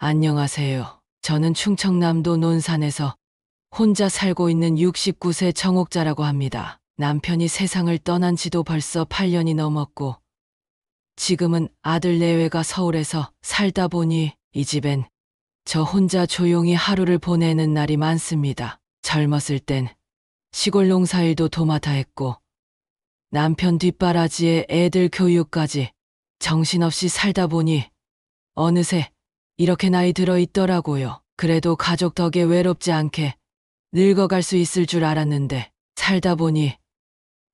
안녕하세요. 저는 충청남도 논산에서 혼자 살고 있는 69세 정옥자라고 합니다. 남편이 세상을 떠난 지도 벌써 8년이 넘었고, 지금은 아들 내외가 서울에서 살다 보니 이 집엔 저 혼자 조용히 하루를 보내는 날이 많습니다. 젊었을 땐 시골 농사일도 도맡아 했고, 남편 뒷바라지에 애들 교육까지 정신없이 살다 보니 어느새 이렇게 나이 들어 있더라고요. 그래도 가족 덕에 외롭지 않게 늙어갈 수 있을 줄 알았는데 살다 보니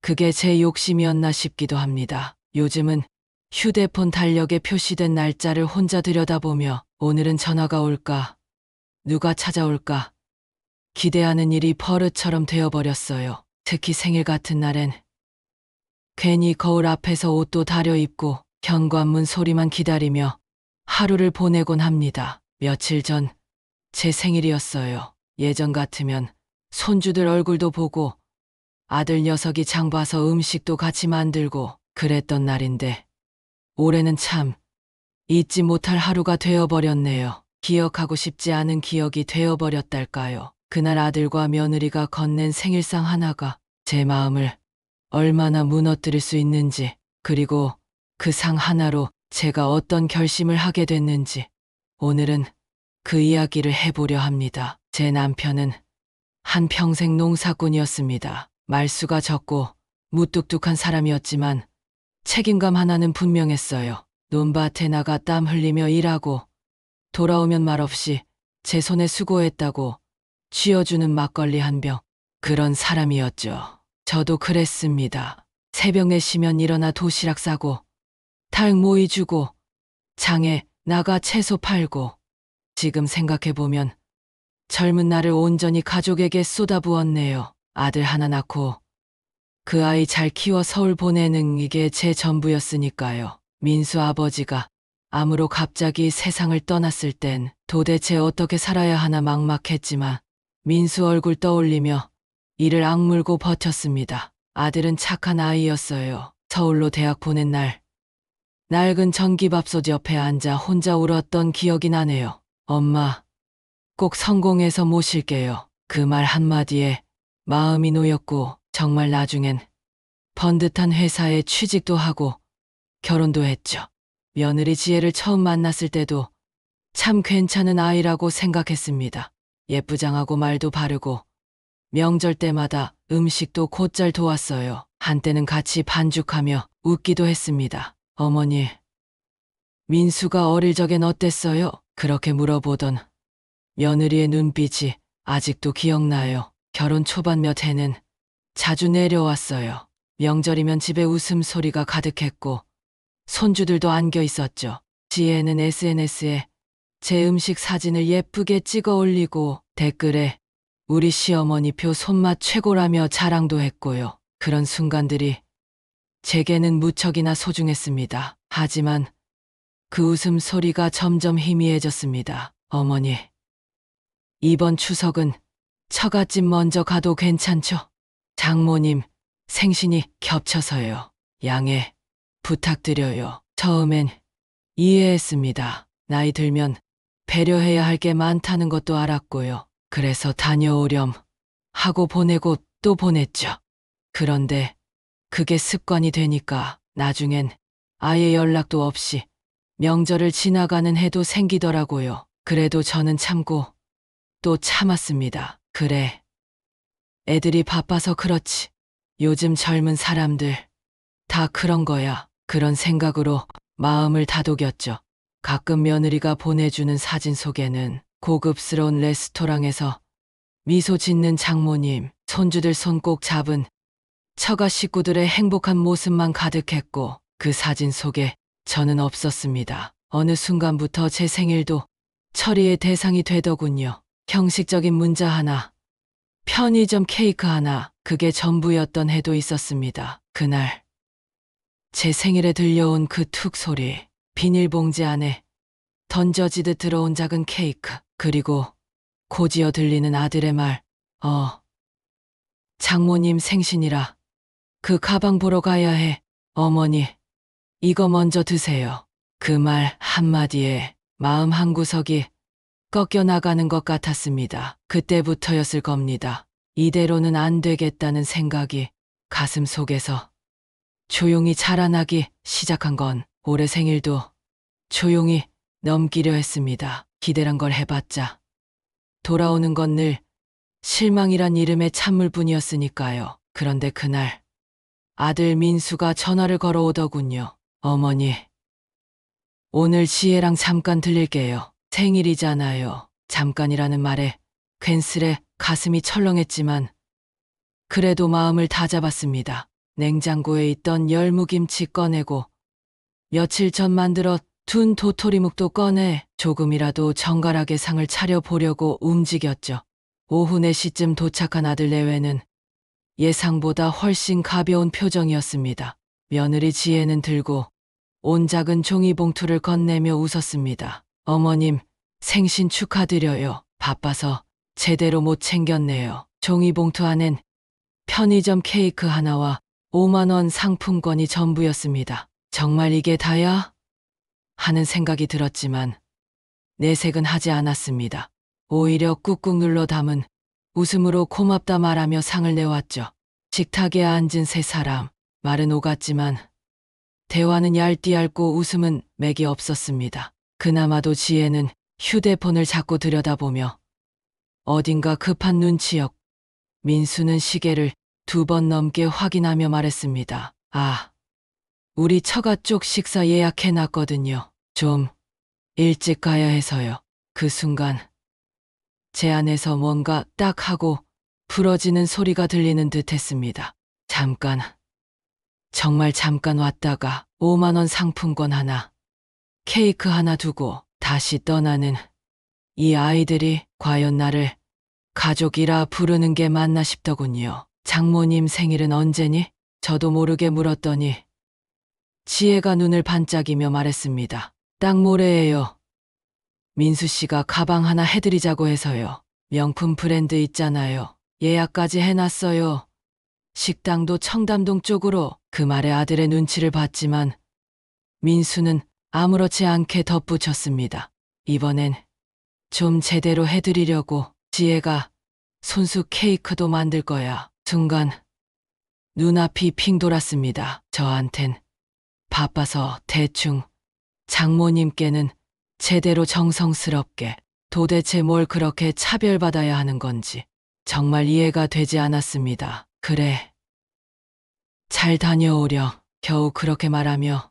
그게 제 욕심이었나 싶기도 합니다. 요즘은 휴대폰 달력에 표시된 날짜를 혼자 들여다보며 오늘은 전화가 올까, 누가 찾아올까 기대하는 일이 버릇처럼 되어버렸어요. 특히 생일 같은 날엔 괜히 거울 앞에서 옷도 다려입고 현관문 소리만 기다리며 하루를 보내곤 합니다. 며칠 전 제 생일이었어요. 예전 같으면 손주들 얼굴도 보고 아들 녀석이 장 봐서 음식도 같이 만들고 그랬던 날인데 올해는 참 잊지 못할 하루가 되어버렸네요. 기억하고 싶지 않은 기억이 되어버렸달까요. 그날 아들과 며느리가 건넨 생일상 하나가 제 마음을 얼마나 무너뜨릴 수 있는지, 그리고 그 상 하나로 제가 어떤 결심을 하게 됐는지 오늘은 그 이야기를 해보려 합니다. 제 남편은 한평생 농사꾼이었습니다. 말수가 적고 무뚝뚝한 사람이었지만 책임감 하나는 분명했어요. 논밭에 나가 땀 흘리며 일하고 돌아오면 말없이 제 손에 수고했다고 쥐어주는 막걸리 한 병, 그런 사람이었죠. 저도 그랬습니다. 새벽 4시면 일어나 도시락 싸고 닭 모이 주고 장에 나가 채소 팔고, 지금 생각해보면 젊은 나를 온전히 가족에게 쏟아부었네요. 아들 하나 낳고 그 아이 잘 키워 서울 보내는 이게 제 전부였으니까요. 민수 아버지가 암으로 갑자기 세상을 떠났을 땐 도대체 어떻게 살아야 하나 막막했지만 민수 얼굴 떠올리며 이를 악물고 버텼습니다. 아들은 착한 아이였어요. 서울로 대학 보낸 날 낡은 전기밥솥 옆에 앉아 혼자 울었던 기억이 나네요. 엄마, 꼭 성공해서 모실게요. 그 말 한마디에 마음이 놓였고, 정말 나중엔 번듯한 회사에 취직도 하고 결혼도 했죠. 며느리 지혜를 처음 만났을 때도 참 괜찮은 아이라고 생각했습니다. 예쁘장하고 말도 바르고 명절 때마다 음식도 곧잘 도왔어요. 한때는 같이 반죽하며 웃기도 했습니다. 어머니, 민수가 어릴 적엔 어땠어요? 그렇게 물어보던 며느리의 눈빛이 아직도 기억나요. 결혼 초반 몇 해는 자주 내려왔어요. 명절이면 집에 웃음소리가 가득했고 손주들도 안겨 있었죠. 지혜는 SNS에 제 음식 사진을 예쁘게 찍어 올리고 댓글에 우리 시어머니표 손맛 최고라며 자랑도 했고요. 그런 순간들이 제게는 무척이나 소중했습니다. 하지만 그 웃음소리가 점점 희미해졌습니다. 어머니, 이번 추석은 처갓집 먼저 가도 괜찮죠? 장모님 생신이 겹쳐서요. 양해 부탁드려요. 처음엔 이해했습니다. 나이 들면 배려해야 할 게 많다는 것도 알았고요. 그래서 다녀오렴 하고 보내고 또 보냈죠. 그런데 그게 습관이 되니까 나중엔 아예 연락도 없이 명절을 지나가는 해도 생기더라고요. 그래도 저는 참고 또 참았습니다. 그래, 애들이 바빠서 그렇지. 요즘 젊은 사람들 다 그런 거야. 그런 생각으로 마음을 다독였죠. 가끔 며느리가 보내주는 사진 속에는 고급스러운 레스토랑에서 미소 짓는 장모님, 손주들 손 꼭 잡은 처가 식구들의 행복한 모습만 가득했고 그 사진 속에 저는 없었습니다. 어느 순간부터 제 생일도 처리의 대상이 되더군요. 형식적인 문자 하나, 편의점 케이크 하나, 그게 전부였던 해도 있었습니다. 그날 제 생일에 들려온 그 툭 소리, 비닐봉지 안에 던져지듯 들어온 작은 케이크, 그리고 고지어 들리는 아들의 말, 장모님 생신이라 그 가방 보러 가야 해. 어머니, 이거 먼저 드세요. 그 말 한마디에 마음 한구석이 꺾여 나가는 것 같았습니다. 그때부터였을 겁니다. 이대로는 안 되겠다는 생각이 가슴 속에서 조용히 자라나기 시작한 건 올해 생일도 조용히 넘기려 했습니다. 기대란 걸 해봤자 돌아오는 건 늘 실망이란 이름의 찬물뿐이었으니까요. 그런데 그날 아들 민수가 전화를 걸어오더군요. 어머니, 오늘 지혜랑 잠깐 들릴게요. 생일이잖아요. 잠깐이라는 말에 괜스레 가슴이 철렁했지만 그래도 마음을 다잡았습니다. 냉장고에 있던 열무김치 꺼내고 며칠 전 만들어 둔 도토리묵도 꺼내 조금이라도 정갈하게 상을 차려보려고 움직였죠. 오후 4시쯤 도착한 아들 내외는 예상보다 훨씬 가벼운 표정이었습니다. 며느리 지혜는 들고 온 작은 종이봉투를 건네며 웃었습니다. 어머님, 생신 축하드려요. 바빠서 제대로 못 챙겼네요. 종이봉투 안엔 편의점 케이크 하나와 5만 원 상품권이 전부였습니다. 정말 이게 다야? 하는 생각이 들었지만 내색은 하지 않았습니다. 오히려 꾹꾹 눌러 담은 웃음으로 고맙다 말하며 상을 내왔죠. 식탁에 앉은 세 사람, 말은 오갔지만 대화는 얇디얇고 웃음은 맥이 없었습니다. 그나마도 지혜는 휴대폰을 자꾸 들여다보며 어딘가 급한 눈치였고 민수는 시계를 2번 넘게 확인하며 말했습니다. 아, 우리 처가 쪽 식사 예약해놨거든요. 좀 일찍 가야 해서요. 그 순간 제 안에서 뭔가 딱 하고 부러지는 소리가 들리는 듯 했습니다. 잠깐, 정말 잠깐 왔다가 5만 원 상품권 하나, 케이크 하나 두고 다시 떠나는 이 아이들이 과연 나를 가족이라 부르는 게 맞나 싶더군요. 장모님 생일은 언제니? 저도 모르게 물었더니 지혜가 눈을 반짝이며 말했습니다. 딱 모레예요. 민수 씨가 가방 하나 해드리자고 해서요. 명품 브랜드 있잖아요. 예약까지 해놨어요. 식당도 청담동 쪽으로. 그 말에 아들의 눈치를 봤지만 민수는 아무렇지 않게 덧붙였습니다. 이번엔 좀 제대로 해드리려고. 지혜가 손수 케이크도 만들 거야. 순간 눈앞이 핑 돌았습니다. 저한텐 바빠서 대충, 장모님께는 제대로 정성스럽게. 도대체 뭘 그렇게 차별받아야 하는 건지 정말 이해가 되지 않았습니다. 그래, 잘 다녀오렴. 겨우 그렇게 말하며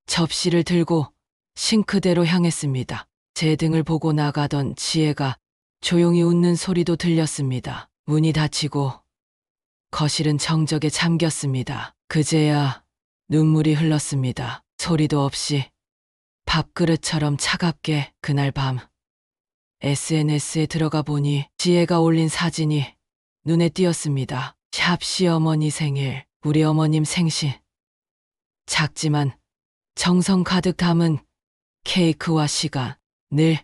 접시를 들고 싱크대로 향했습니다. 제 등을 보고 나가던 지혜가 조용히 웃는 소리도 들렸습니다. 문이 닫히고 거실은 정적에 잠겼습니다. 그제야 눈물이 흘렀습니다. 소리도 없이 밥그릇처럼 차갑게. 그날 밤 SNS에 들어가 보니 지혜가 올린 사진이 눈에 띄었습니다. 샵 시어머니 생일, 우리 어머님 생신. 작지만 정성 가득 담은 케이크와 시간. 늘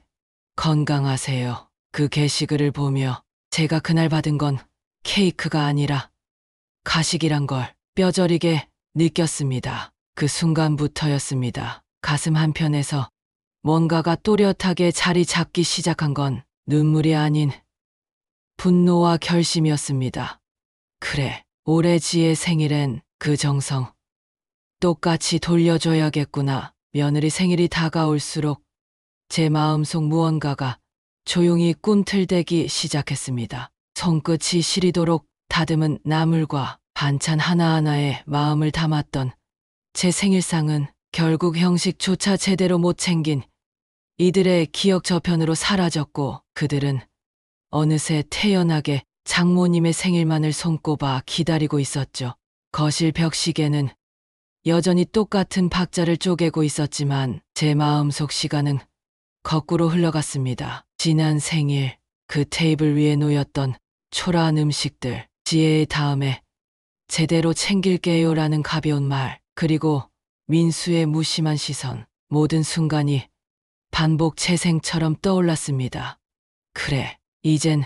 건강하세요. 그 게시글을 보며 제가 그날 받은 건 케이크가 아니라 가식이란 걸 뼈저리게 느꼈습니다. 그 순간부터였습니다. 가슴 한편에서 뭔가가 또렷하게 자리 잡기 시작한 건 눈물이 아닌 분노와 결심이었습니다. 그래, 올해 지혜 생일엔 그 정성 똑같이 돌려줘야겠구나. 며느리 생일이 다가올수록 제 마음속 무언가가 조용히 꿈틀대기 시작했습니다. 손끝이 시리도록 다듬은 나물과 반찬 하나하나에 마음을 담았던 제 생일상은 결국 형식조차 제대로 못 챙긴 이들의 기억 저편으로 사라졌고 그들은 어느새 태연하게 장모님의 생일만을 손꼽아 기다리고 있었죠. 거실 벽시계는 여전히 똑같은 박자를 쪼개고 있었지만 제 마음속 시간은 거꾸로 흘러갔습니다. 지난 생일 그 테이블 위에 놓였던 초라한 음식들, 지혜의 다음에 제대로 챙길게요라는 가벼운 말, 그리고 민수의 무심한 시선, 모든 순간이 반복 재생처럼 떠올랐습니다. 그래, 이젠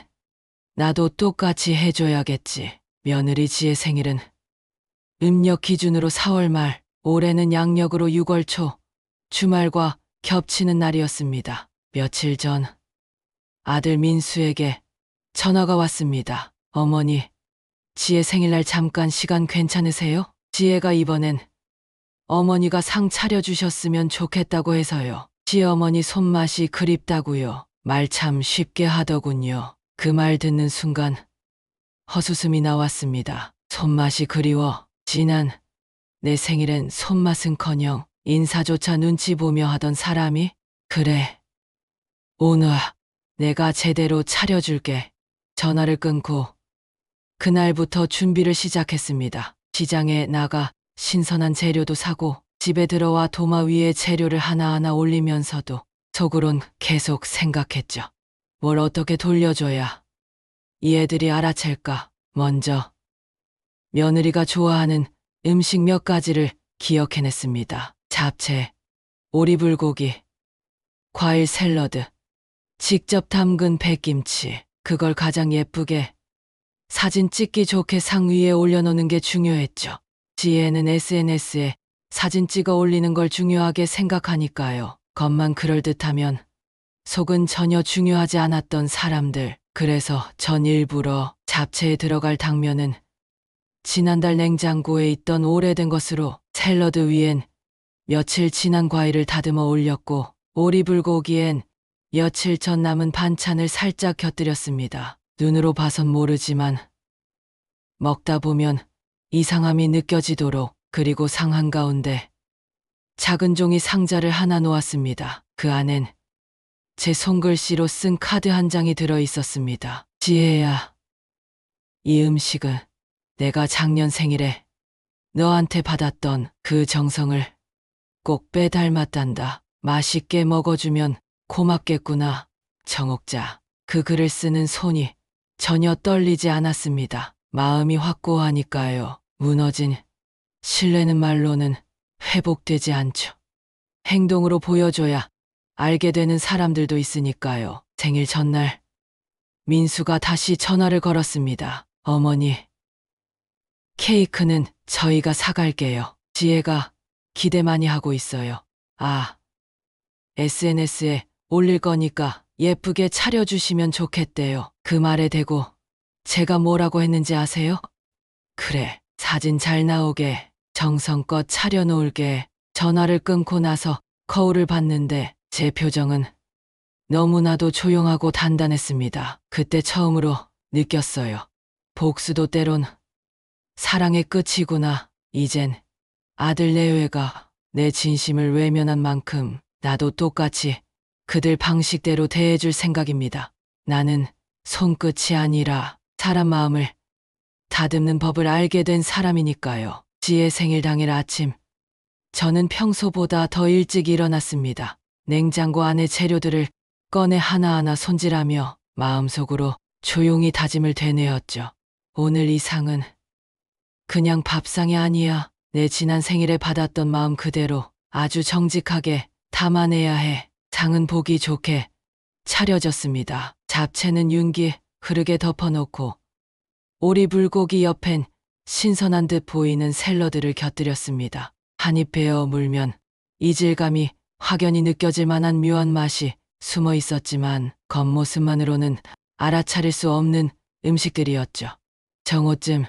나도 똑같이 해줘야겠지. 며느리 지혜 생일은 음력 기준으로 4월 말, 올해는 양력으로 6월 초, 주말과 겹치는 날이었습니다. 며칠 전 아들 민수에게 전화가 왔습니다. 어머니, 지혜 생일날 잠깐 시간 괜찮으세요? 지혜가 이번엔 어머니가 상 차려주셨으면 좋겠다고 해서요. 지어머니 손맛이 그립다고요. 말 참 쉽게 하더군요. 그 말 듣는 순간 헛웃음이 나왔습니다. 손맛이 그리워. 지난 내 생일엔 손맛은커녕 인사조차 눈치 보며 하던 사람이 그래. 오늘 내가 제대로 차려줄게. 전화를 끊고 그날부터 준비를 시작했습니다. 시장에 나가 신선한 재료도 사고 집에 들어와 도마 위에 재료를 하나하나 올리면서도 속으론 계속 생각했죠. 뭘 어떻게 돌려줘야 이 애들이 알아챌까. 먼저 며느리가 좋아하는 음식 몇 가지를 기억해냈습니다. 잡채, 오리불고기, 과일 샐러드, 직접 담근 백김치. 그걸 가장 예쁘게 사진 찍기 좋게 상 위에 올려놓는 게 중요했죠. 지혜는 SNS에 사진 찍어 올리는 걸 중요하게 생각하니까요. 겉만 그럴듯하면 속은 전혀 중요하지 않았던 사람들. 그래서 전 일부러 잡채에 들어갈 당면은 지난달 냉장고에 있던 오래된 것으로, 샐러드 위엔 며칠 지난 과일을 다듬어 올렸고 오리불고기엔 며칠 전 남은 반찬을 살짝 곁들였습니다. 눈으로 봐선 모르지만 먹다 보면 이상함이 느껴지도록. 그리고 상 한가운데 작은 종이 상자를 하나 놓았습니다. 그 안엔 제 손글씨로 쓴 카드 한 장이 들어 있었습니다. 지혜야, 이 음식은 내가 작년 생일에 너한테 받았던 그 정성을 꼭 빼닮았단다. 맛있게 먹어주면 고맙겠구나. 정옥자. 그 글을 쓰는 손이 전혀 떨리지 않았습니다. 마음이 확고하니까요. 무너진 신뢰는 말로는 회복되지 않죠. 행동으로 보여줘야 알게 되는 사람들도 있으니까요. 생일 전날 민수가 다시 전화를 걸었습니다. 어머니, 케이크는 저희가 사갈게요. 지혜가 기대 많이 하고 있어요. 아, SNS에 올릴 거니까 예쁘게 차려주시면 좋겠대요. 그 말에 대고 제가 뭐라고 했는지 아세요? 그래, 사진 잘 나오게 정성껏 차려놓을게. 전화를 끊고 나서 거울을 봤는데 제 표정은 너무나도 조용하고 단단했습니다. 그때 처음으로 느꼈어요. 복수도 때론 사랑의 끝이구나. 이젠 아들 내외가 내 진심을 외면한 만큼 나도 똑같이 그들 방식대로 대해줄 생각입니다. 나는 손끝이 아니라 사람 마음을 다듬는 법을 알게 된 사람이니까요. 지혜 생일 당일 아침, 저는 평소보다 더 일찍 일어났습니다. 냉장고 안의 재료들을 꺼내 하나하나 손질하며 마음속으로 조용히 다짐을 되뇌었죠. 오늘 이 상은 그냥 밥상이 아니야. 내 지난 생일에 받았던 마음 그대로 아주 정직하게 담아내야 해. 상은 보기 좋게 차려졌습니다. 잡채는 윤기 흐르게 덮어놓고 오리불고기 옆엔 신선한 듯 보이는 샐러드를 곁들였습니다. 한입 베어 물면 이질감이 확연히 느껴질 만한 묘한 맛이 숨어 있었지만 겉모습만으로는 알아차릴 수 없는 음식들이었죠. 정오쯤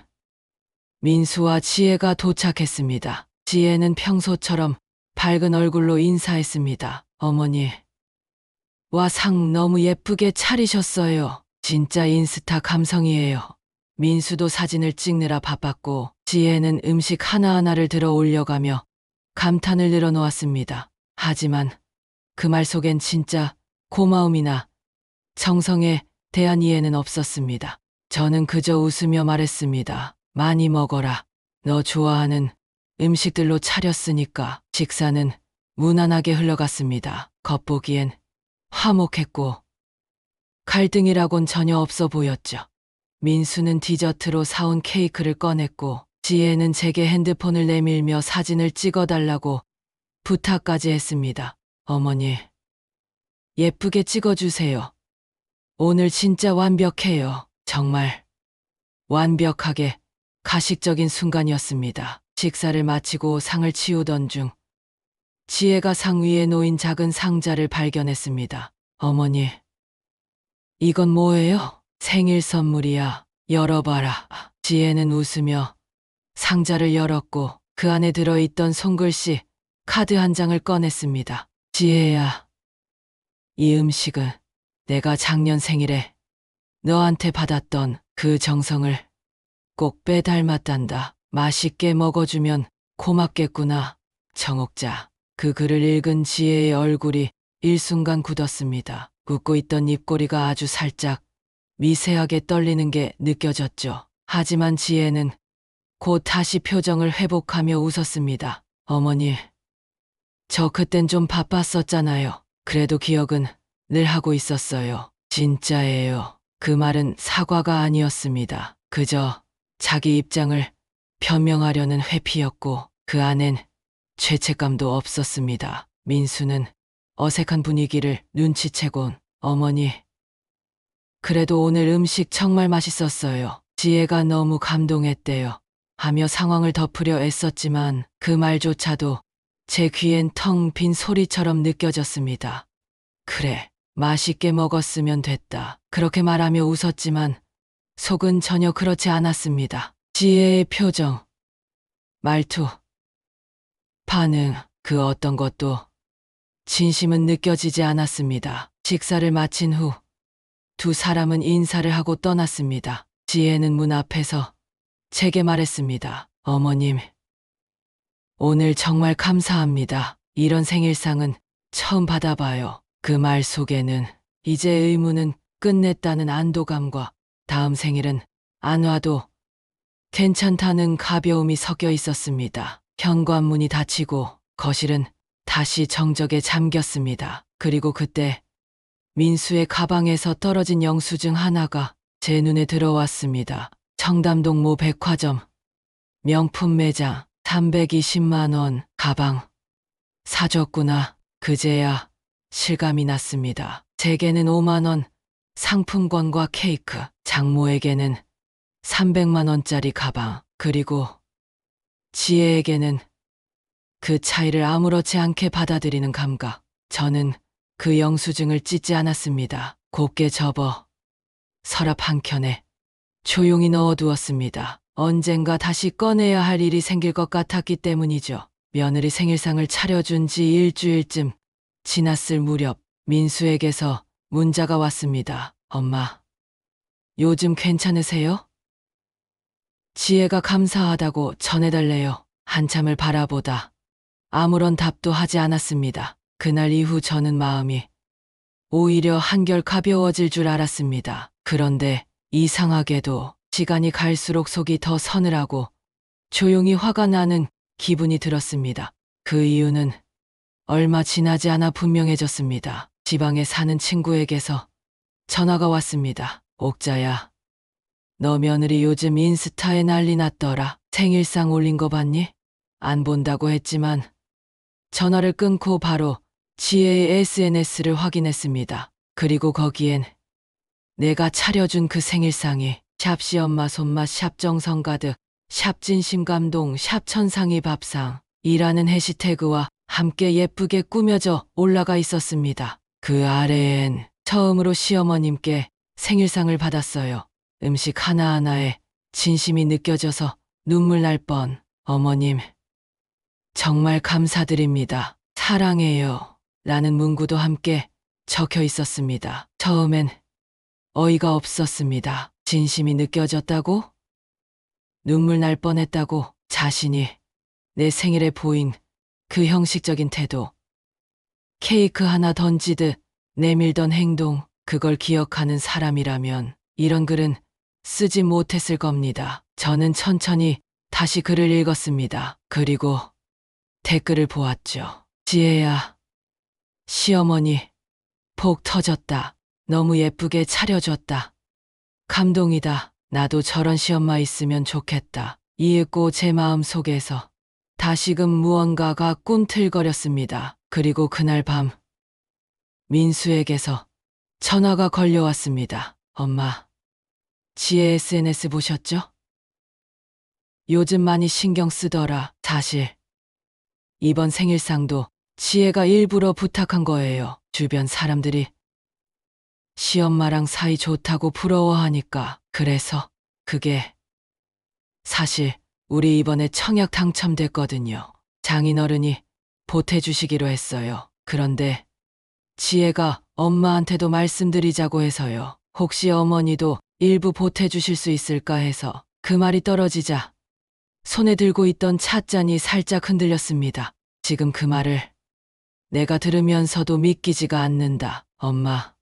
민수와 지혜가 도착했습니다. 지혜는 평소처럼 밝은 얼굴로 인사했습니다. 어머니, 와, 상 너무 예쁘게 차리셨어요. 진짜 인스타 감성이에요. 민수도 사진을 찍느라 바빴고 지혜는 음식 하나하나를 들어 올려가며 감탄을 늘어놓았습니다. 하지만 그 말 속엔 진짜 고마움이나 정성에 대한 이해는 없었습니다. 저는 그저 웃으며 말했습니다. 많이 먹어라. 너 좋아하는 음식들로 차렸으니까. 식사는 무난하게 흘러갔습니다. 겉보기엔 화목했고 갈등이라곤 전혀 없어 보였죠. 민수는 디저트로 사온 케이크를 꺼냈고 지혜는 제게 핸드폰을 내밀며 사진을 찍어달라고 부탁까지 했습니다. 어머니, 예쁘게 찍어주세요. 오늘 진짜 완벽해요. 정말 완벽하게 가식적인 순간이었습니다. 식사를 마치고 상을 치우던 중 지혜가 상 위에 놓인 작은 상자를 발견했습니다. 어머니, 이건 뭐예요? 생일 선물이야. 열어봐라. 지혜는 웃으며 상자를 열었고 그 안에 들어있던 손글씨 카드 한 장을 꺼냈습니다. 지혜야, 이 음식은 내가 작년 생일에 너한테 받았던 그 정성을 꼭 빼닮았단다. 맛있게 먹어주면 고맙겠구나. 정옥자. 그 글을 읽은 지혜의 얼굴이 일순간 굳었습니다. 웃고 있던 입꼬리가 아주 살짝 미세하게 떨리는 게 느껴졌죠. 하지만 지혜는 곧 다시 표정을 회복하며 웃었습니다. 어머니, 저 그땐 좀 바빴었잖아요. 그래도 기억은 늘 하고 있었어요. 진짜예요. 그 말은 사과가 아니었습니다. 그저 자기 입장을 변명하려는 회피였고 그 안엔 죄책감도 없었습니다. 민수는 어색한 분위기를 눈치채곤 어머니, 그래도 오늘 음식 정말 맛있었어요. 지혜가 너무 감동했대요. 하며 상황을 덮으려 애썼지만 그 말조차도 제 귀엔 텅 빈 소리처럼 느껴졌습니다. 그래, 맛있게 먹었으면 됐다. 그렇게 말하며 웃었지만 속은 전혀 그렇지 않았습니다. 지혜의 표정, 말투, 반응, 그 어떤 것도 진심은 느껴지지 않았습니다. 식사를 마친 후 두 사람은 인사를 하고 떠났습니다. 지혜는 문 앞에서 제게 말했습니다. 어머님, 오늘 정말 감사합니다. 이런 생일상은 처음 받아봐요. 그 말 속에는 이제 의무는 끝냈다는 안도감과 다음 생일은 안 와도 괜찮다는 가벼움이 섞여 있었습니다. 현관문이 닫히고 거실은 다시 정적에 잠겼습니다. 그리고 그때 민수의 가방에서 떨어진 영수증 하나가 제 눈에 들어왔습니다. 청담동 모 백화점 명품 매장 320만 원 가방 사줬구나. 그제야 실감이 났습니다. 제게는 5만 원 상품권과 케이크, 장모에게는 300만 원짜리 가방, 그리고 지혜에게는 그 차이를 아무렇지 않게 받아들이는 감각. 저는 그 영수증을 찢지 않았습니다. 곱게 접어 서랍 한켠에 조용히 넣어두었습니다. 언젠가 다시 꺼내야 할 일이 생길 것 같았기 때문이죠. 며느리 생일상을 차려준 지 일주일쯤 지났을 무렵 민수에게서 문자가 왔습니다. 엄마, 요즘 괜찮으세요? 지혜가 감사하다고 전해달래요. 한참을 바라보다 아무런 답도 하지 않았습니다. 그날 이후 저는 마음이 오히려 한결 가벼워질 줄 알았습니다. 그런데 이상하게도 시간이 갈수록 속이 더 서늘하고 조용히 화가 나는 기분이 들었습니다. 그 이유는 얼마 지나지 않아 분명해졌습니다. 지방에 사는 친구에게서 전화가 왔습니다. 옥자야, 너 며느리 요즘 인스타에 난리 났더라. 생일상 올린 거 봤니? 안 본다고 했지만 전화를 끊고 바로 지혜의 SNS를 확인했습니다. 그리고 거기엔 내가 차려준 그 생일상이 샵 시엄마 손맛 샵 정성 가득 샵 진심 감동 샵 천상이 밥상 이라는 해시태그와 함께 예쁘게 꾸며져 올라가 있었습니다. 그 아래엔 처음으로 시어머님께 생일상을 받았어요. 음식 하나하나에 진심이 느껴져서 눈물 날 뻔. 어머님, 정말 감사드립니다. 사랑해요. 라는 문구도 함께 적혀 있었습니다. 처음엔 어이가 없었습니다. 진심이 느껴졌다고? 눈물 날 뻔했다고? 자신이 내 생일에 보인 그 형식적인 태도. 케이크 하나 던지듯 내밀던 행동, 그걸 기억하는 사람이라면 이런 글은 쓰지 못했을 겁니다. 저는 천천히 다시 글을 읽었습니다. 그리고 댓글을 보았죠. 지혜야, 시어머니, 복 터졌다. 너무 예쁘게 차려줬다. 감동이다. 나도 저런 시엄마 있으면 좋겠다. 이윽고 제 마음 속에서 다시금 무언가가 꿈틀거렸습니다. 그리고 그날 밤 민수에게서 전화가 걸려왔습니다. 엄마, 지혜 SNS 보셨죠? 요즘 많이 신경 쓰더라. 사실 이번 생일상도 지혜가 일부러 부탁한 거예요. 주변 사람들이 시엄마랑 사이 좋다고 부러워하니까. 그래서 그게 사실 우리 이번에 청약 당첨됐거든요. 장인어른이 보태주시기로 했어요. 그런데 지혜가 엄마한테도 말씀드리자고 해서요. 혹시 어머니도 일부 보태주실 수 있을까 해서. 그 말이 떨어지자 손에 들고 있던 찻잔이 살짝 흔들렸습니다. 지금 그 말을 내가 들으면서도 믿기지가 않는다. 엄마,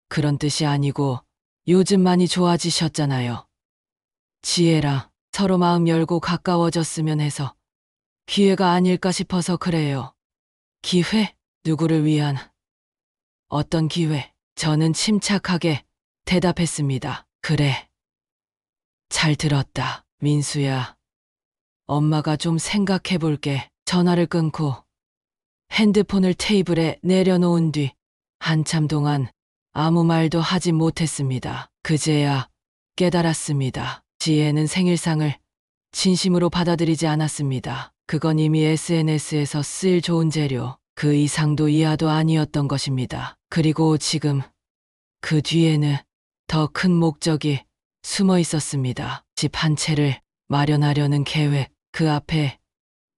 그런 뜻이 아니고 요즘 많이 좋아지셨잖아요. 지혜랑 서로 마음 열고 가까워졌으면 해서 기회가 아닐까 싶어서 그래요. 기회? 누구를 위한? 어떤 기회? 저는 침착하게 대답했습니다. 그래. 잘 들었다. 민수야. 엄마가 좀 생각해 볼게. 전화를 끊고 핸드폰을 테이블에 내려놓은 뒤 한참 동안 아무 말도 하지 못했습니다. 그제야 깨달았습니다. 지혜는 생일상을 진심으로 받아들이지 않았습니다. 그건 이미 SNS에서 쓸 좋은 재료, 그 이상도 이하도 아니었던 것입니다. 그리고 지금 그 뒤에는 더 큰 목적이 숨어 있었습니다. 집 한 채를 마련하려는 계획, 그 앞에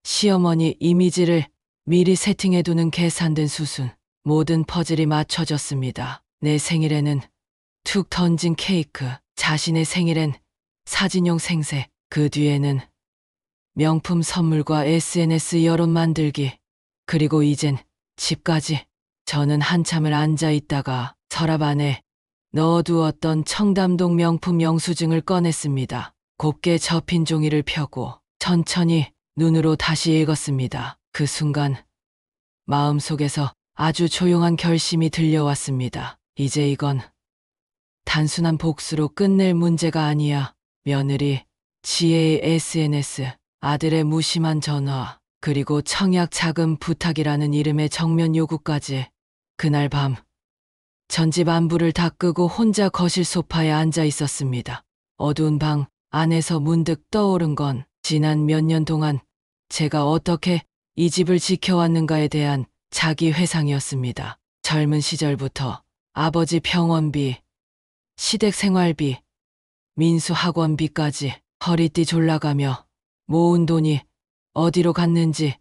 시어머니 이미지를 미리 세팅해두는 계산된 수순, 모든 퍼즐이 맞춰졌습니다. 내 생일에는 툭 던진 케이크, 자신의 생일엔 사진용 생색, 그 뒤에는 명품 선물과 SNS 여론 만들기, 그리고 이젠 집까지. 저는 한참을 앉아 있다가 서랍 안에 넣어두었던 청담동 명품 영수증을 꺼냈습니다. 곱게 접힌 종이를 펴고 천천히 눈으로 다시 읽었습니다. 그 순간 마음속에서 아주 조용한 결심이 들려왔습니다. 이제 이건 단순한 복수로 끝낼 문제가 아니야. 며느리, 지혜의 SNS, 아들의 무심한 전화, 그리고 청약 자금 부탁이라는 이름의 정면 요구까지. 그날 밤 전집 안부를 다 끄고 혼자 거실 소파에 앉아 있었습니다. 어두운 방 안에서 문득 떠오른 건 지난 몇 년 동안 제가 어떻게 이 집을 지켜왔는가에 대한 자기 회상이었습니다. 젊은 시절부터 아버지 병원비, 시댁 생활비, 민수 학원비까지 허리띠 졸라가며 모은 돈이 어디로 갔는지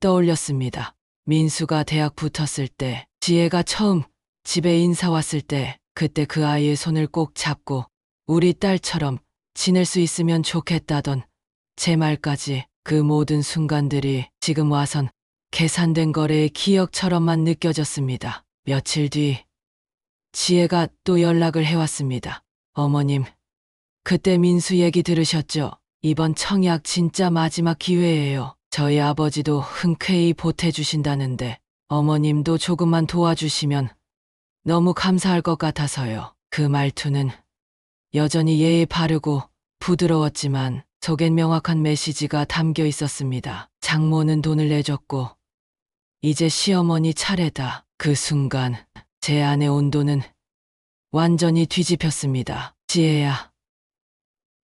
떠올렸습니다. 민수가 대학 붙었을 때, 지혜가 처음 집에 인사 왔을 때, 그때 그 아이의 손을 꼭 잡고 우리 딸처럼 지낼 수 있으면 좋겠다던 제 말까지, 그 모든 순간들이 지금 와선 계산된 거래의 기억처럼만 느껴졌습니다. 며칠 뒤 지혜가 또 연락을 해왔습니다. 어머님, 그때 민수 얘기 들으셨죠? 이번 청약 진짜 마지막 기회예요. 저희 아버지도 흔쾌히 보태주신다는데 어머님도 조금만 도와주시면 너무 감사할 것 같아서요. 그 말투는 여전히 예의 바르고 부드러웠지만 속엔 명확한 메시지가 담겨 있었습니다. 장모는 돈을 내줬고 이제 시어머니 차례다. 그 순간 제 안의 온도는 완전히 뒤집혔습니다. 지혜야,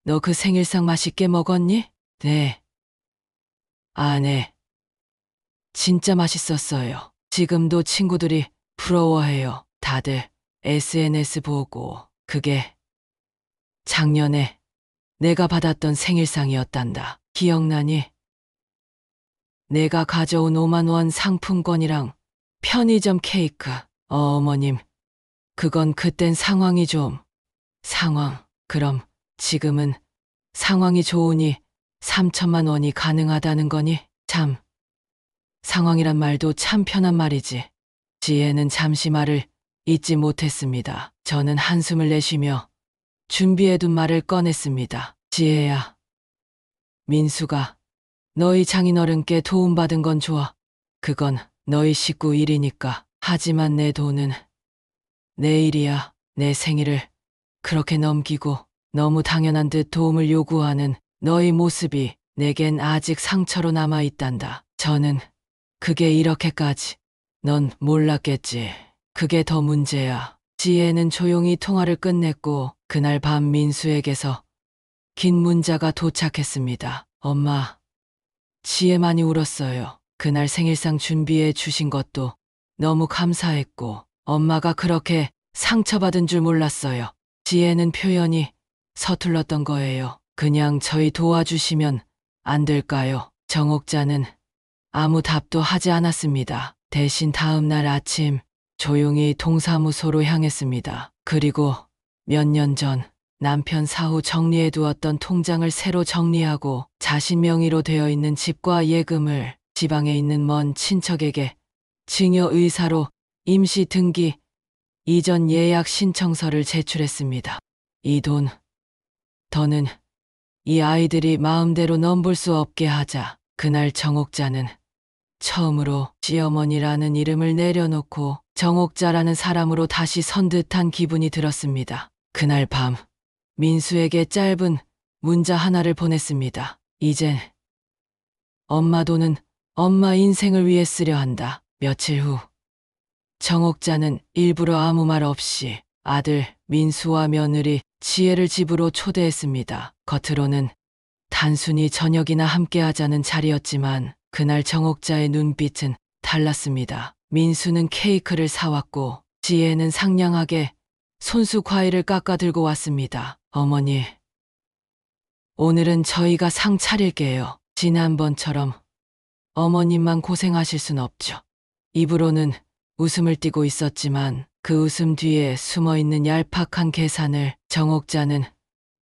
너 그 생일상 맛있게 먹었니? 네. 아, 네. 진짜 맛있었어요. 지금도 친구들이 부러워해요. 다들 SNS 보고. 그게 작년에 내가 받았던 생일상이었단다. 기억나니? 내가 가져온 5만 원 상품권이랑 편의점 케이크. 어머님, 그건 그땐 상황이 좀... 그럼 지금은 상황이 좋으니 3천만 원이 가능하다는 거니? 참, 상황이란 말도 참 편한 말이지. 지혜는 잠시 말을 잇지 못했습니다. 저는 한숨을 내쉬며 준비해둔 말을 꺼냈습니다. 지혜야, 민수가 너희 장인어른께 도움받은 건 좋아. 그건 너희 식구 일이니까. 하지만 내 돈은 내 일이야. 내 생일을 그렇게 넘기고 너무 당연한 듯 도움을 요구하는 너희 모습이 내겐 아직 상처로 남아있단다. 저는 그게 이렇게까지... 넌 몰랐겠지. 그게 더 문제야. 지혜는 조용히 통화를 끝냈고 그날 밤 민수에게서 긴 문자가 도착했습니다. 엄마, 지혜 많이 울었어요. 그날 생일상 준비해 주신 것도 너무 감사했고 엄마가 그렇게 상처받은 줄 몰랐어요. 지혜는 표현이 서툴렀던 거예요. 그냥 저희 도와주시면 안 될까요? 정옥자는 아무 답도 하지 않았습니다. 대신 다음 날 아침 조용히 동사무소로 향했습니다. 그리고 몇 년 전 남편 사후 정리해두었던 통장을 새로 정리하고 자신 명의로 되어 있는 집과 예금을 지방에 있는 먼 친척에게 증여 의사로 임시 등기 이전 예약 신청서를 제출했습니다. 이 돈, 더는 이 아이들이 마음대로 넘볼 수 없게 하자. 그날 정옥자는 처음으로 시어머니라는 이름을 내려놓고 정옥자라는 사람으로 다시 선 듯한 기분이 들었습니다. 그날 밤 민수에게 짧은 문자 하나를 보냈습니다. 이젠 엄마 돈은 엄마 인생을 위해 쓰려 한다. 며칠 후 정옥자는 일부러 아무 말 없이 아들 민수와 며느리 지혜를 집으로 초대했습니다. 겉으로는 단순히 저녁이나 함께하자는 자리였지만 그날 정옥자의 눈빛은 달랐습니다. 민수는 케이크를 사왔고 지혜는 상냥하게 손수 과일을 깎아 들고 왔습니다. 어머니, 오늘은 저희가 상 차릴게요. 지난번처럼 어머님만 고생하실 순 없죠. 입으로는 웃음을 띠고 있었지만 그 웃음 뒤에 숨어있는 얄팍한 계산을 정옥자는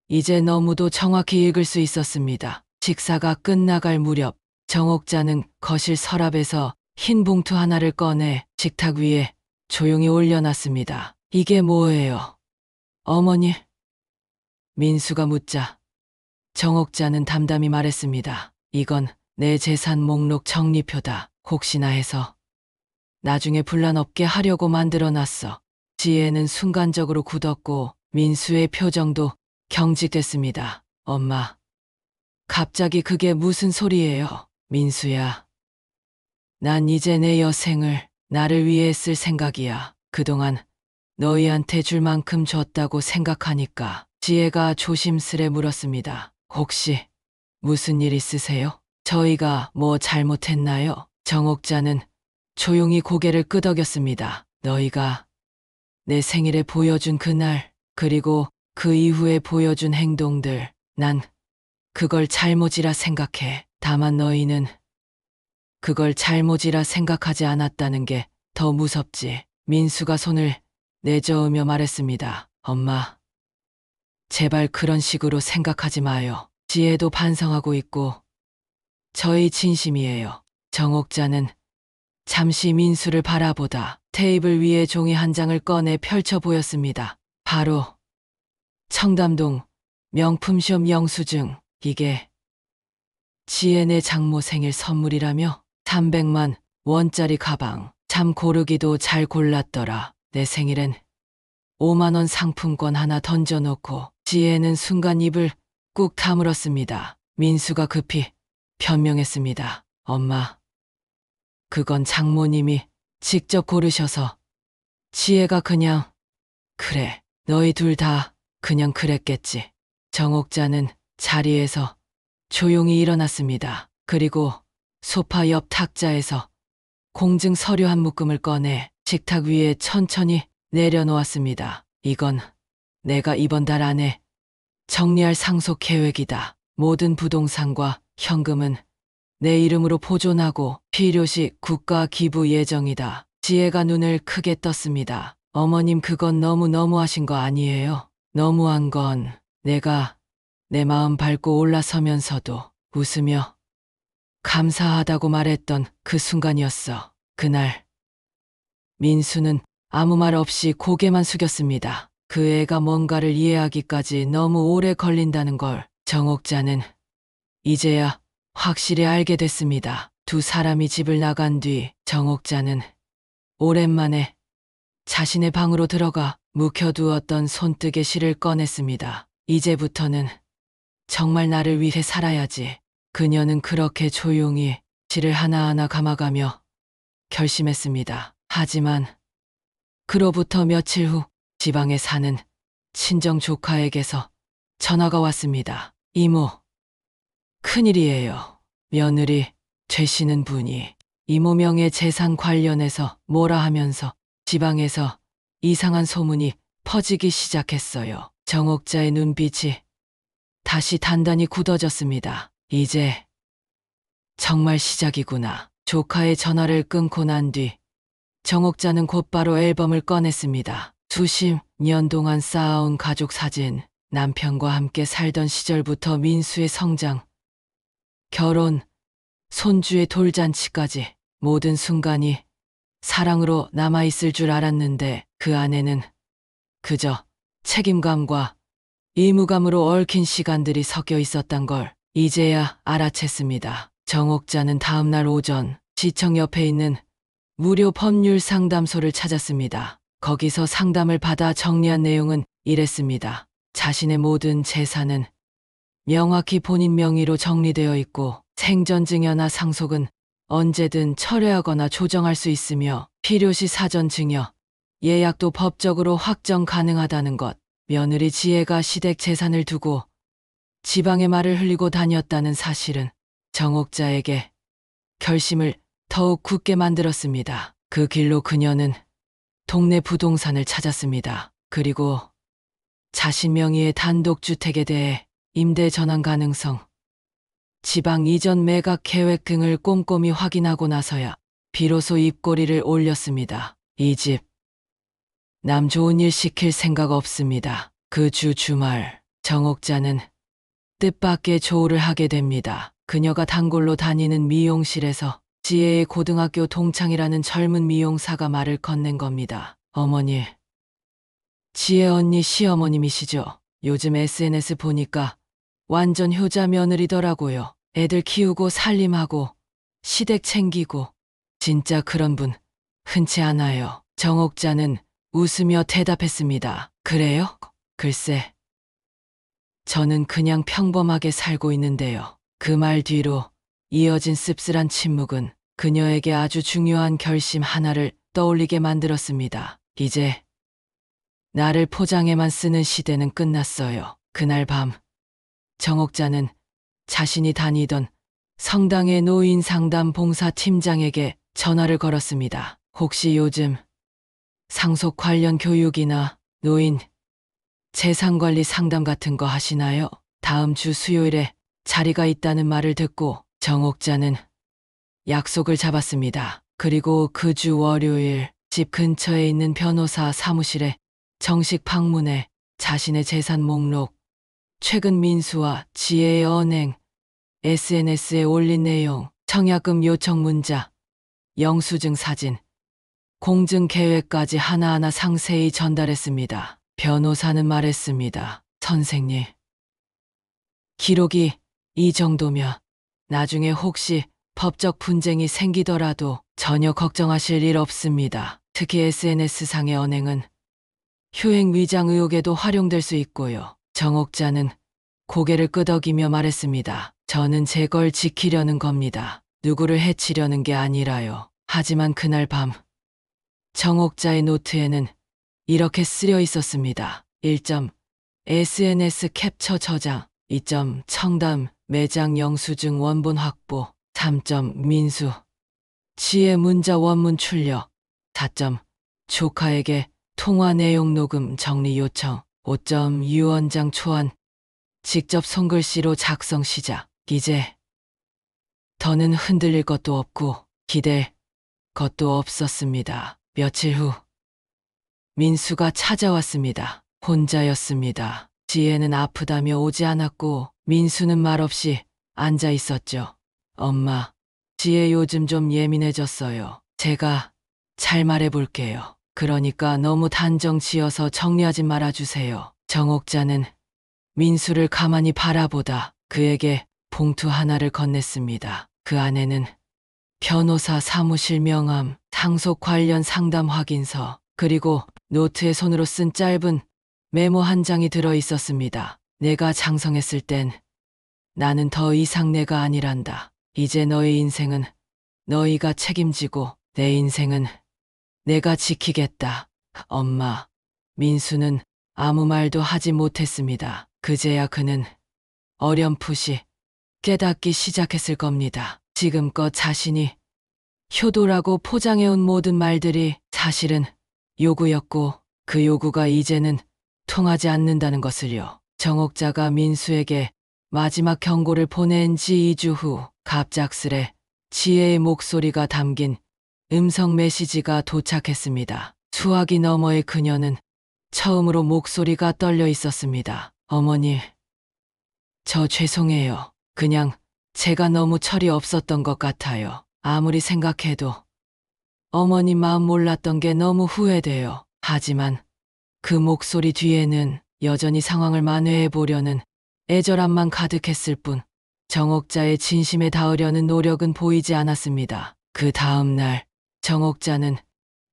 이제 너무도 정확히 읽을 수 있었습니다. 식사가 끝나갈 무렵 정옥자는 거실 서랍에서 흰 봉투 하나를 꺼내 식탁 위에 조용히 올려놨습니다. 이게 뭐예요? 어머니? 민수가 묻자 정옥자는 담담히 말했습니다. 이건 내 재산 목록 정리표다. 혹시나 해서 나중에 분란 없게 하려고 만들어놨어. 지혜는 순간적으로 굳었고 민수의 표정도 경직됐습니다. 엄마, 갑자기 그게 무슨 소리예요? 민수야, 난 이제 내 여생을 나를 위해 쓸 생각이야. 그동안 너희한테 줄 만큼 줬다고 생각하니까. 지혜가 조심스레 물었습니다. 혹시 무슨 일 있으세요? 저희가 뭐 잘못했나요? 정옥자는 조용히 고개를 끄덕였습니다. 너희가 내 생일에 보여준 그날, 그리고 그 이후에 보여준 행동들, 난 그걸 잘못이라 생각해. 다만 너희는 그걸 잘못이라 생각하지 않았다는 게 더 무섭지. 민수가 손을 내저으며 말했습니다. 엄마, 제발 그런 식으로 생각하지 마요. 지혜도 반성하고 있고 저희 진심이에요. 정옥자는 잠시 민수를 바라보다 테이블 위에 종이 한 장을 꺼내 펼쳐 보였습니다. 바로 청담동 명품숍 영수증. 이게 지혜네 장모 생일 선물이라며? 300만 원짜리 가방. 참 고르기도 잘 골랐더라. 내 생일엔 5만 원 상품권 하나 던져놓고 지혜는 순간 입을 꾹 다물었습니다. 민수가 급히 변명했습니다. 엄마, 그건 장모님이 직접 고르셔서 지혜가 그냥 그래, 너희 둘 다 그냥 그랬겠지. 정옥자는 자리에서 조용히 일어났습니다. 그리고 소파 옆 탁자에서 공증 서류 한 묶음을 꺼내 식탁 위에 천천히 내려놓았습니다. 이건 내가 이번 달 안에 정리할 상속 계획이다. 모든 부동산과 현금은 내 이름으로 보존하고 필요시 국가 기부 예정이다. 지혜가 눈을 크게 떴습니다. 어머님, 그건 너무 너무하신 거 아니에요? 너무한 건 내가 내 마음 밟고 올라서면서도 웃으며 감사하다고 말했던 그 순간이었어. 그날 민수는 아무 말 없이 고개만 숙였습니다. 그 애가 뭔가를 이해하기까지 너무 오래 걸린다는 걸 정옥자는 이제야 확실히 알게 됐습니다. 두 사람이 집을 나간 뒤 정옥자는 오랜만에 자신의 방으로 들어가 묵혀두었던 손뜨개실을 꺼냈습니다. 이제부터는 정말 나를 위해 살아야지. 그녀는 그렇게 조용히 실을 하나하나 감아가며 결심했습니다. 하지만 그로부터 며칠 후 지방에 사는 친정 조카에게서 전화가 왔습니다. 이모, 큰일이에요. 며느리 되시는 분이 이모 명의 재산 관련해서 뭐라 하면서 지방에서 이상한 소문이 퍼지기 시작했어요. 정옥자의 눈빛이 다시 단단히 굳어졌습니다. 이제 정말 시작이구나. 조카의 전화를 끊고 난 뒤 정옥자는 곧바로 앨범을 꺼냈습니다. 수십 년 동안 쌓아온 가족 사진, 남편과 함께 살던 시절부터 민수의 성장, 결혼, 손주의 돌잔치까지 모든 순간이 사랑으로 남아있을 줄 알았는데 그 안에는 그저 책임감과 의무감으로 얽힌 시간들이 섞여 있었단 걸 이제야 알아챘습니다. 정옥자는 다음날 오전 시청 옆에 있는 무료 법률 상담소를 찾았습니다. 거기서 상담을 받아 정리한 내용은 이랬습니다. 자신의 모든 재산은 명확히 본인 명의로 정리되어 있고 생전 증여나 상속은 언제든 철회하거나 조정할 수 있으며 필요시 사전 증여, 예약도 법적으로 확정 가능하다는 것, 며느리 지혜가 시댁 재산을 두고 지방의 말을 흘리고 다녔다는 사실은 정옥자에게 결심을 더욱 굳게 만들었습니다. 그 길로 그녀는 동네 부동산을 찾았습니다. 그리고 자신 명의의 단독주택에 대해 임대 전환 가능성, 지방 이전 매각 계획 등을 꼼꼼히 확인하고 나서야 비로소 입꼬리를 올렸습니다. 이 집, 남 좋은 일 시킬 생각 없습니다. 그 주말 정옥자는 뜻밖의 조우를 하게 됩니다. 그녀가 단골로 다니는 미용실에서 지혜의 고등학교 동창이라는 젊은 미용사가 말을 건넨 겁니다. 어머니, 지혜 언니 시어머님이시죠? 요즘 SNS 보니까 완전 효자 며느리더라고요. 애들 키우고 살림하고 시댁 챙기고 진짜 그런 분 흔치 않아요. 정옥자는 웃으며 대답했습니다. 그래요? 글쎄, 저는 그냥 평범하게 살고 있는데요. 그 말 뒤로 이어진 씁쓸한 침묵은 그녀에게 아주 중요한 결심 하나를 떠올리게 만들었습니다. 이제 나를 포장에만 쓰는 시대는 끝났어요. 그날 밤 정옥자는 자신이 다니던 성당의 노인 상담 봉사 팀장에게 전화를 걸었습니다. 혹시 요즘 상속 관련 교육이나 노인 재산관리 상담 같은 거 하시나요? 다음 주 수요일에 자리가 있다는 말을 듣고 정옥자는 약속을 잡았습니다. 그리고 그 주 월요일 집 근처에 있는 변호사 사무실에 정식 방문해 자신의 재산 목록, 최근 민수와 지혜의 언행, SNS에 올린 내용, 청약금 요청 문자, 영수증 사진, 공증 계획까지 하나하나 상세히 전달했습니다. 변호사는 말했습니다. 선생님, 기록이 이 정도면 나중에 혹시 법적 분쟁이 생기더라도 전혀 걱정하실 일 없습니다. 특히 SNS상의 언행은 효행 위장 의혹에도 활용될 수 있고요. 정옥자는 고개를 끄덕이며 말했습니다. 저는 제 걸 지키려는 겁니다. 누구를 해치려는 게 아니라요. 하지만 그날 밤 정옥자의 노트에는 이렇게 쓰여 있었습니다. 1점 SNS 캡처 저장, 2점 청담 매장 영수증 원본 확보, 3점 민수 지혜 문자 원문 출력, 4점 조카에게 통화 내용 녹음 정리 요청, 5점 유 원장 초안 직접 손글씨로 작성 시작. 이제 더는 흔들릴 것도 없고 기댈 것도 없었습니다. 며칠 후 민수가 찾아왔습니다. 혼자였습니다. 지혜는 아프다며 오지 않았고 민수는 말없이 앉아 있었죠. 엄마, 지혜 요즘 좀 예민해졌어요. 제가 잘 말해볼게요. 그러니까 너무 단정 지어서 정리하지 말아주세요. 정옥자는 민수를 가만히 바라보다 그에게 봉투 하나를 건넸습니다. 그 안에는 변호사 사무실 명함, 상속 관련 상담 확인서, 그리고 노트에 손으로 쓴 짧은 메모 한 장이 들어 있었습니다. 내가 장성했을 땐 나는 더 이상 내가 아니란다. 이제 너의 인생은 너희가 책임지고 내 인생은 내가 지키겠다. 엄마, 민수는 아무 말도 하지 못했습니다. 그제야 그는 어렴풋이 깨닫기 시작했을 겁니다. 지금껏 자신이 효도라고 포장해온 모든 말들이 사실은 요구였고 그 요구가 이제는 통하지 않는다는 것을요. 정옥자가 민수에게 마지막 경고를 보낸 지 2주 후 갑작스레 지혜의 목소리가 담긴 음성 메시지가 도착했습니다. 수화기 너머의 그녀는 처음으로 목소리가 떨려 있었습니다. 어머니, 저 죄송해요. 그냥 제가 너무 철이 없었던 것 같아요. 아무리 생각해도 어머니 마음 몰랐던 게 너무 후회돼요. 하지만 그 목소리 뒤에는 여전히 상황을 만회해 보려는 애절함만 가득했을 뿐 정옥자의 진심에 닿으려는 노력은 보이지 않았습니다. 그 다음 날 정옥자는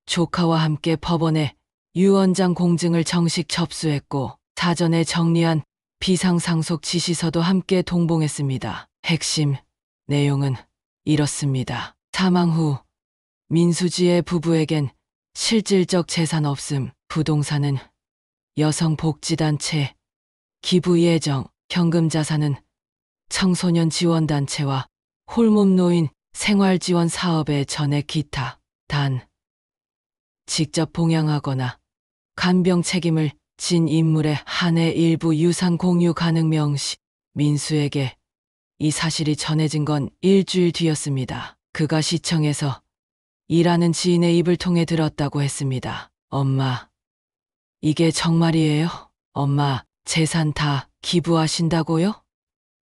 조카와 함께 법원에 유언장 공증을 정식 접수했고 사전에 정리한 비상상속 지시서도 함께 동봉했습니다. 핵심 내용은 이렇습니다. 사망 후 민수지의 부부에겐 실질적 재산 없음, 부동산은 여성복지단체, 기부 예정, 현금 자산은 청소년 지원단체와 홀몸 노인 생활지원 사업의 전액 기타, 단 직접 봉양하거나 간병 책임을 진 인물에 한해 일부 유산 공유 가능 명시. 민수에게 이 사실이 전해진 건 일주일 뒤였습니다. 그가 시청에서 일하는 지인의 입을 통해 들었다고 했습니다. 엄마, 이게 정말이에요? 엄마, 재산 다 기부하신다고요?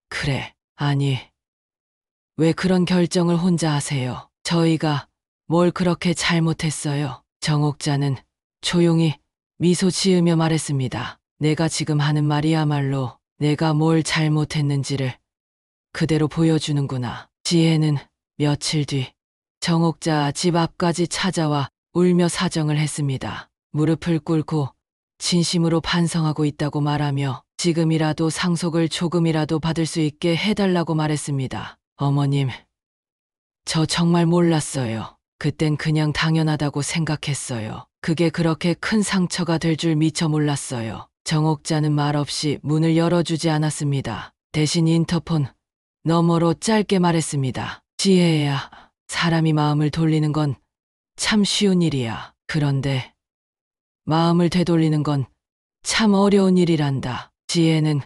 그래, 아니, 왜 그런 결정을 혼자 하세요? 저희가 뭘 그렇게 잘못했어요? 정옥자는 조용히 미소 지으며 말했습니다. 내가 지금 하는 말이야말로 내가 뭘 잘못했는지를 그대로 보여주는구나. 지혜는 며칠 뒤 정옥자 집 앞까지 찾아와 울며 사정을 했습니다. 무릎을 꿇고 진심으로 반성하고 있다고 말하며 지금이라도 상속을 조금이라도 받을 수 있게 해달라고 말했습니다. 어머님, 저 정말 몰랐어요. 그땐 그냥 당연하다고 생각했어요. 그게 그렇게 큰 상처가 될 줄 미처 몰랐어요. 정옥자는 말없이 문을 열어주지 않았습니다. 대신 인터폰 너머로 짧게 말했습니다. 지혜야, 사람이 마음을 돌리는 건 참 쉬운 일이야. 그런데 마음을 되돌리는 건 참 어려운 일이란다. 지혜는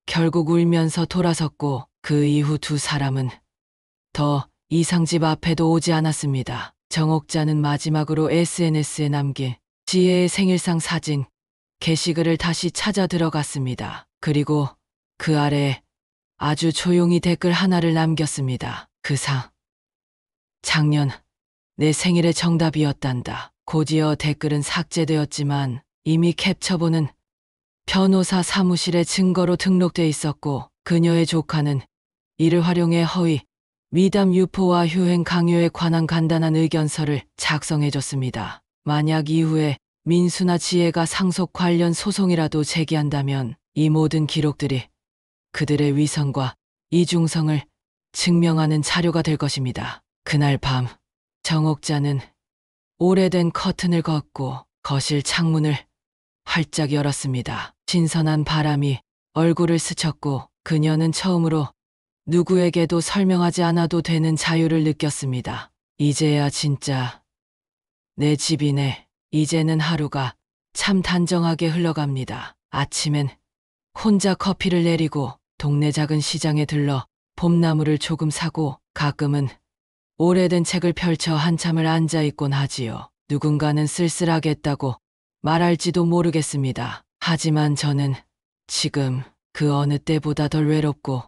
결국 울면서 돌아섰고 그 이후 두 사람은 더 이상 집 앞에도 오지 않았습니다. 정옥자는 마지막으로 SNS에 남긴 지혜의 생일상 사진, 게시글을 다시 찾아 들어갔습니다. 그리고 그 아래에 아주 조용히 댓글 하나를 남겼습니다. 작년 내 생일의 정답이었단다. 곧이어 댓글은 삭제되었지만 이미 캡처본은 변호사 사무실에 증거로 등록돼 있었고 그녀의 조카는 이를 활용해 허위 미담 유포와 효행 강요에 관한 간단한 의견서를 작성해줬습니다. 만약 이후에 민수나 지혜가 상속 관련 소송이라도 제기한다면 이 모든 기록들이 그들의 위선과 이중성을 증명하는 자료가 될 것입니다. 그날 밤 정옥자는 오래된 커튼을 걷고 거실 창문을 활짝 열었습니다. 신선한 바람이 얼굴을 스쳤고 그녀는 처음으로 누구에게도 설명하지 않아도 되는 자유를 느꼈습니다. 이제야 진짜 내 집이네. 이제는 하루가 참 단정하게 흘러갑니다. 아침엔 혼자 커피를 내리고 동네 작은 시장에 들러 봄나무를 조금 사고 가끔은 오래된 책을 펼쳐 한참을 앉아있곤 하지요. 누군가는 쓸쓸하겠다고 말할지도 모르겠습니다. 하지만 저는 지금 그 어느 때보다 덜 외롭고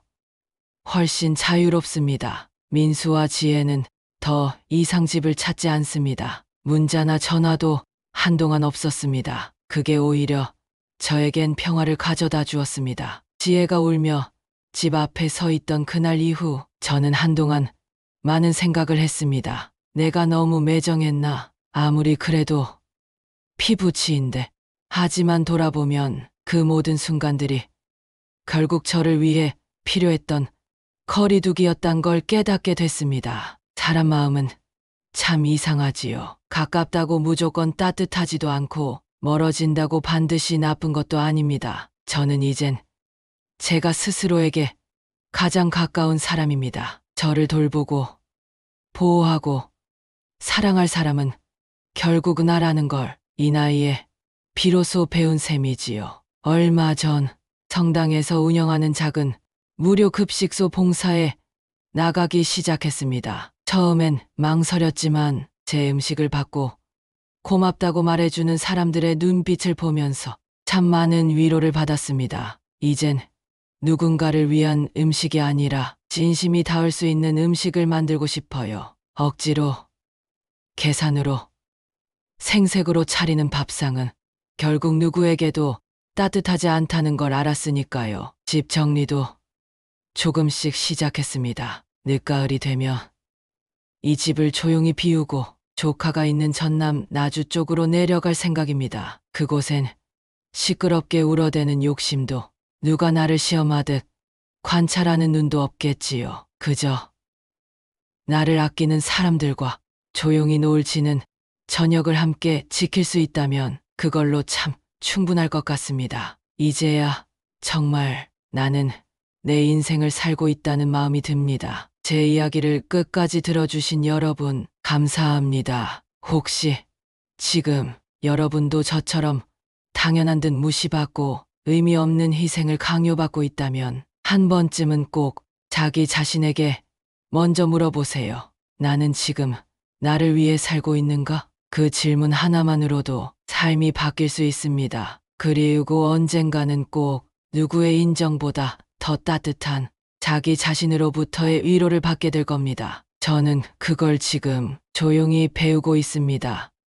훨씬 자유롭습니다. 민수와 지혜는 더 이상 집을 찾지 않습니다. 문자나 전화도 한동안 없었습니다. 그게 오히려 저에겐 평화를 가져다 주었습니다. 지혜가 울며 집 앞에 서 있던 그날 이후 저는 한동안 많은 생각을 했습니다. 내가 너무 매정했나? 아무리 그래도 피부치인데. 하지만 돌아보면 그 모든 순간들이 결국 저를 위해 필요했던 거리두기였단 걸 깨닫게 됐습니다. 사람 마음은 참 이상하지요. 가깝다고 무조건 따뜻하지도 않고 멀어진다고 반드시 나쁜 것도 아닙니다. 저는 이젠 제가 스스로에게 가장 가까운 사람입니다. 저를 돌보고 보호하고 사랑할 사람은 결국은 나라는 걸 이 나이에 비로소 배운 셈이지요. 얼마 전 성당에서 운영하는 작은 무료 급식소 봉사에 나가기 시작했습니다. 처음엔 망설였지만 제 음식을 받고 고맙다고 말해주는 사람들의 눈빛을 보면서 참 많은 위로를 받았습니다. 이젠 누군가를 위한 음식이 아니라 진심이 닿을 수 있는 음식을 만들고 싶어요. 억지로, 계산으로, 생색으로 차리는 밥상은 결국 누구에게도 따뜻하지 않다는 걸 알았으니까요. 집 정리도 조금씩 시작했습니다. 늦가을이 되면 이 집을 조용히 비우고 조카가 있는 전남 나주 쪽으로 내려갈 생각입니다. 그곳엔 시끄럽게 울어대는 욕심도 누가 나를 시험하듯 관찰하는 눈도 없겠지요. 그저 나를 아끼는 사람들과 조용히 노을지는 저녁을 함께 지킬 수 있다면 그걸로 참 충분할 것 같습니다. 이제야 정말 나는 내 인생을 살고 있다는 마음이 듭니다. 제 이야기를 끝까지 들어주신 여러분, 감사합니다. 혹시 지금 여러분도 저처럼 당연한 듯 무시받고 의미 없는 희생을 강요받고 있다면 한 번쯤은 꼭 자기 자신에게 먼저 물어보세요. 나는 지금 나를 위해 살고 있는가? 그 질문 하나만으로도 삶이 바뀔 수 있습니다. 그리고 언젠가는 꼭 누구의 인정보다 더 따뜻한 자기 자신으로부터의 위로를 받게 될 겁니다. 저는 그걸 지금 조용히 배우고 있습니다.